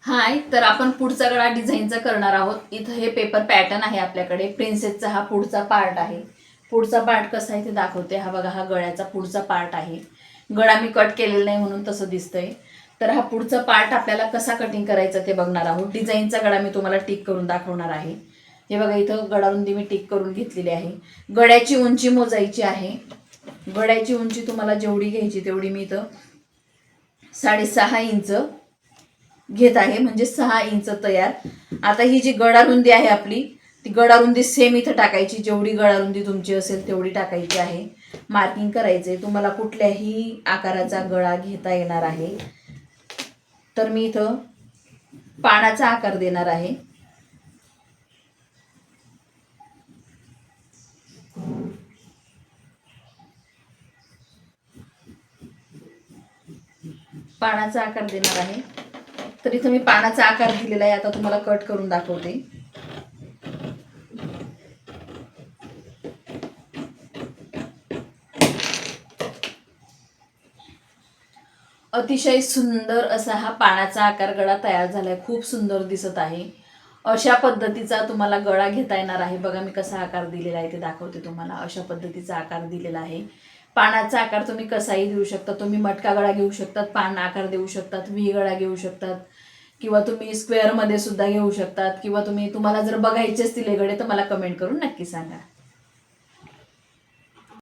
हाय, तर आपण पुढचा गळा डिझाईनचा करणार आहोत. इथं हे पेपर पॅटर्न आहे आपल्याकडे. प्रिन्सेसचा हा पुढचा पार्ट आहे. पुढचा पार्ट कसा आहे ते दाखवते. हा बघा, हा गळ्याचा पुढचा पार्ट आहे. गळा मी कट केलेला नाही म्हणून तसं दिसतंय. तर हा पुढचा पार्ट आपल्याला कसा कटिंग करायचा ते बघणार आहोत. डिझाईनचा गळा मी तुम्हाला टिक करून दाखवणार आहे. हे बघा, इथं गळारुंदी मी टिक करून घेतलेली आहे. गळ्याची उंची मोजायची आहे. गळ्याची उंची तुम्हाला जेवढी घ्यायची तेवढी मी इथं 6.5 इंच घेत आहे, म्हणजे 6 इंच तयार. आता ही जी गळारुंदी आहे आपली, ती गळारुंदी सेम इथं टाकायची. जेवढी गळारुंदी तुमची असेल तेवढी टाकायची आहे. मार्किंग करायचंय. तुम्हाला कुठल्याही आकाराचा गळा घेता येणार आहे. तर मी इथं पानाचा आकार देणार आहे. पानाचा आकार देणार आहे. तर इथं मी पानाचा आकार दिलेला आहे. आता तुम्हाला कट करून दाखवते. अतिशय सुंदर असा हा पानाचा आकार गळा तयार झालाय. खूप सुंदर दिसत आहे. अशा पद्धतीचा तुम्हाला गळा घेता येणार आहे. बघा, मी कसा आकार दिलेला आहे ते दाखवते तुम्हाला. अशा पद्धतीचा आकार दिलेला आहे. पानाचा आकार तुम्ही कसाही देऊ शकता. तुम्ही मटका गळा घेऊ शकतात, पान आकार देऊ शकतात, व्ही गळा घेऊ शकतात, किंवा तुम्ही स्क्वेअरमध्ये सुद्धा घेऊ शकतात, किंवा तुम्हाला जर बघायचे असतील हे गळे तर मला कमेंट करून नक्की सांगा.